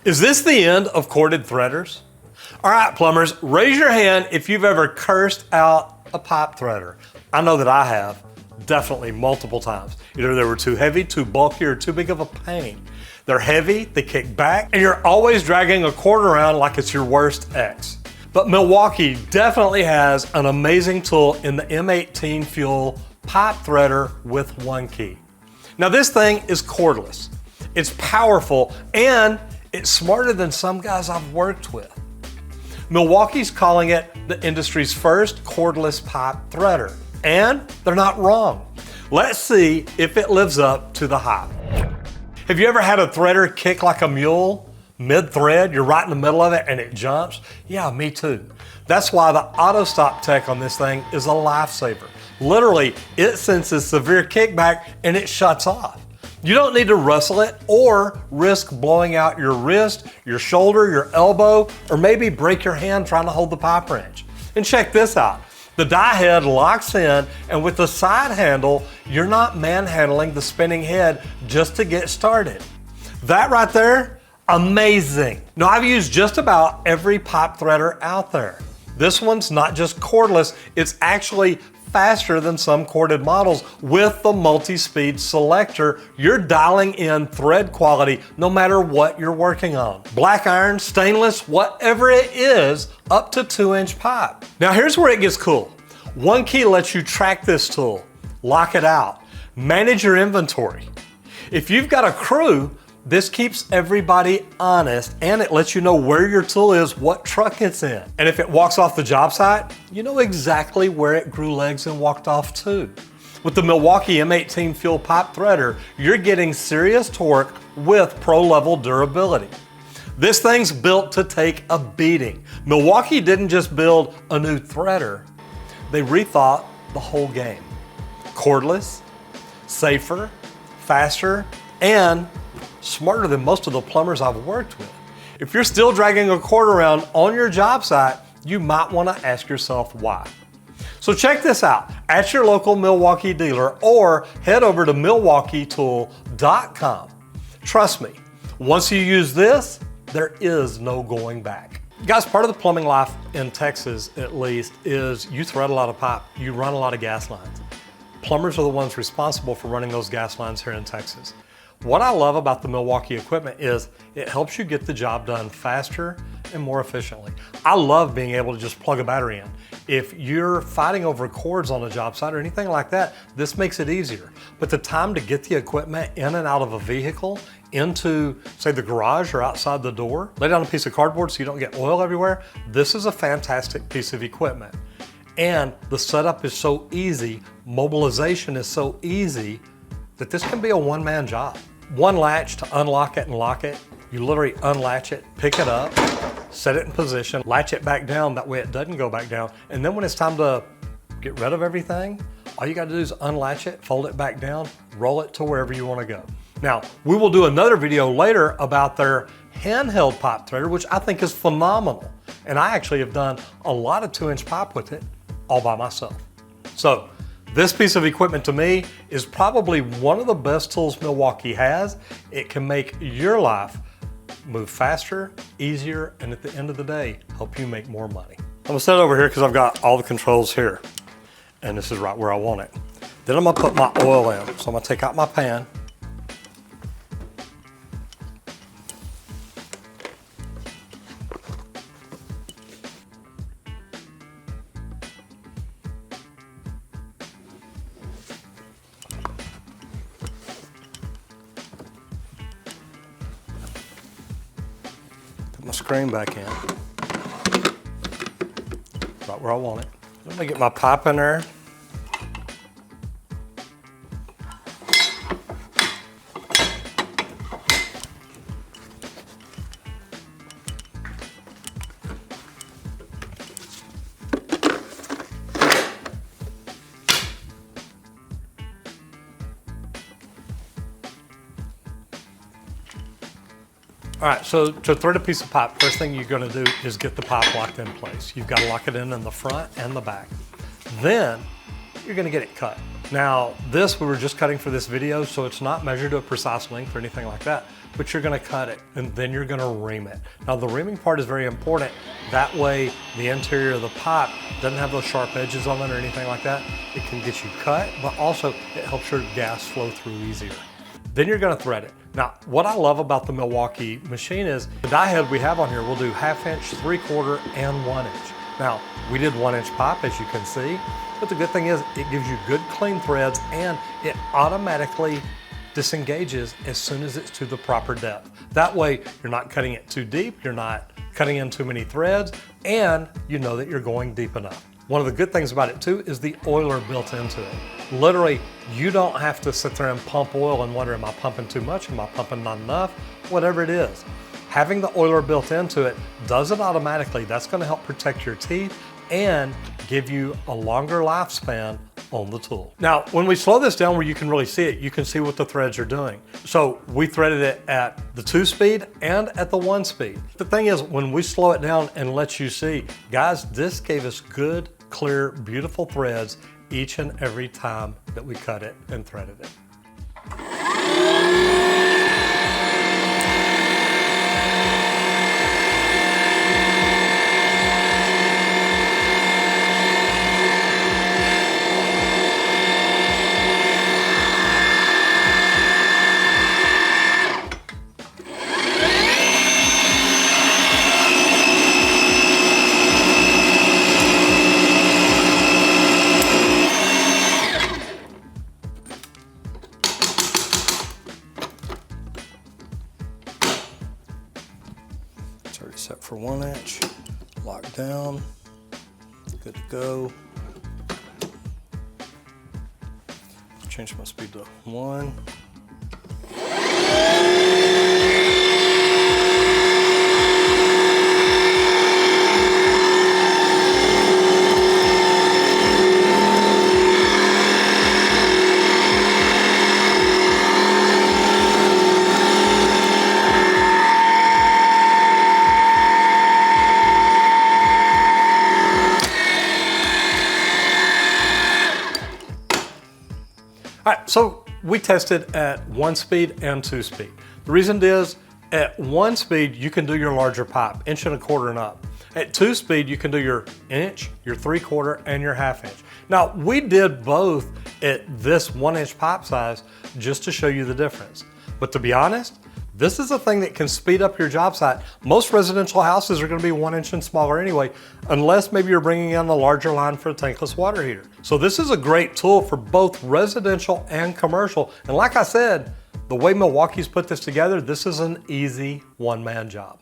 Is this the end of corded threaders? All right, plumbers, raise your hand if you've ever cursed out a pipe threader. I know that I have, definitely multiple times. Either they were too heavy, too bulky, or too big of a pain. They're heavy, they kick back, and you're always dragging a cord around like it's your worst ex. But Milwaukee definitely has an amazing tool in the M18 Fuel pipe threader with one key. Now this thing is cordless. It's powerful and it's smarter than some guys I've worked with. Milwaukee's calling it the industry's first cordless pipe threader, and they're not wrong. Let's see if it lives up to the hype. Have you ever had a threader kick like a mule? Mid-thread, you're right in the middle of it and it jumps? Yeah, me too. That's why the auto stop tech on this thing is a lifesaver. Literally, it senses severe kickback and it shuts off. You don't need to wrestle it or risk blowing out your wrist, your shoulder, your elbow, or maybe break your hand trying to hold the pipe wrench. And check this out. The die head locks in, and with the side handle, you're not manhandling the spinning head just to get started. That right there, amazing. Now I've used just about every pipe threader out there. This one's not just cordless, it's actually faster than some corded models. With the multi-speed selector, you're dialing in thread quality no matter what you're working on. Black iron, stainless, whatever it is, up to 2-inch pipe. Now here's where it gets cool. One key lets you track this tool, lock it out, manage your inventory. If you've got a crew, this keeps everybody honest and it lets you know where your tool is, what truck it's in. And if it walks off the job site, you know exactly where it grew legs and walked off to. With the Milwaukee M18 Fuel Pipe Threader, you're getting serious torque with pro-level durability. This thing's built to take a beating. Milwaukee didn't just build a new threader, they rethought the whole game. Cordless, safer, faster, and smarter than most of the plumbers I've worked with. If you're still dragging a cord around on your job site, you might want to ask yourself why. So check this out at your local Milwaukee dealer or head over to milwaukeetool.com. Trust me, once you use this, there is no going back. Guys, part of the plumbing life in Texas, at least, is you thread a lot of pipe, you run a lot of gas lines. Plumbers are the ones responsible for running those gas lines here in Texas. What I love about the Milwaukee equipment is it helps you get the job done faster and more efficiently. I love being able to just plug a battery in. If you're fighting over cords on a job site or anything like that, this makes it easier. But the time to get the equipment in and out of a vehicle into, say, the garage or outside the door, lay down a piece of cardboard so you don't get oil everywhere, this is a fantastic piece of equipment. And the setup is so easy, mobilization is so easy, that this can be a one-man job. One latch to unlock it and lock it. You literally unlatch it, pick it up, set it in position, latch it back down, that way it doesn't go back down. And then when it's time to get rid of everything, all you gotta do is unlatch it, fold it back down, roll it to wherever you wanna go. Now, we will do another video later about their handheld pipe threader, which I think is phenomenal. And I actually have done a lot of 2-inch pipe with it all by myself. So, this piece of equipment to me is probably one of the best tools Milwaukee has. It can make your life move faster, easier, and at the end of the day, help you make more money. I'm gonna set it over here because I've got all the controls here. And this is right where I want it. Then I'm gonna put my oil in. So I'm gonna take out my pan. My screen back in, right where I want it. I'm gonna get my pipe in there. All right, so to thread a piece of pipe, first thing you're gonna do is get the pipe locked in place. You've got to lock it in the front and the back. Then you're gonna get it cut. Now, this we were just cutting for this video, so it's not measured to a precise length or anything like that, but you're gonna cut it and then you're gonna ream it. Now, the reaming part is very important. That way, the interior of the pipe doesn't have those sharp edges on it or anything like that. It can get you cut, but also it helps your gas flow through easier. Then you're gonna thread it. Now, what I love about the Milwaukee machine is the die head we have on here will do 1/2 inch, 3/4, and 1 inch. Now, we did 1 inch pipe, as you can see, but the good thing is it gives you good clean threads and it automatically disengages as soon as it's to the proper depth. That way, you're not cutting it too deep, you're not cutting in too many threads, and you know that you're going deep enough. One of the good things about it too is the oiler built into it. Literally, you don't have to sit there and pump oil and wonder, am I pumping too much? Am I pumping not enough? Whatever it is. Having the oiler built into it does it automatically. That's gonna help protect your teeth and give you a longer lifespan on the tool. Now, when we slow this down where you can really see it, you can see what the threads are doing. So we threaded it at the 2-speed and at the 1-speed. The thing is, when we slow it down and let you see, guys, this gave us good, clear, beautiful threads each and every time that we cut it and threaded it. It's already set for 1 inch, locked down, good to go. Change my speed to 1. All right, so we tested at 1-speed and 2-speed. The reason is, at 1-speed, you can do your larger pipe, 1.25 inch and up. At 2-speed, you can do your 1 inch, your 3/4, and your 1/2 inch. Now, we did both at this 1 inch pipe size just to show you the difference. But to be honest, this is a thing that can speed up your job site. Most residential houses are gonna be 1 inch and smaller anyway, unless maybe you're bringing in the larger line for a tankless water heater. So this is a great tool for both residential and commercial. And like I said, the way Milwaukee's put this together, this is an easy one-man job.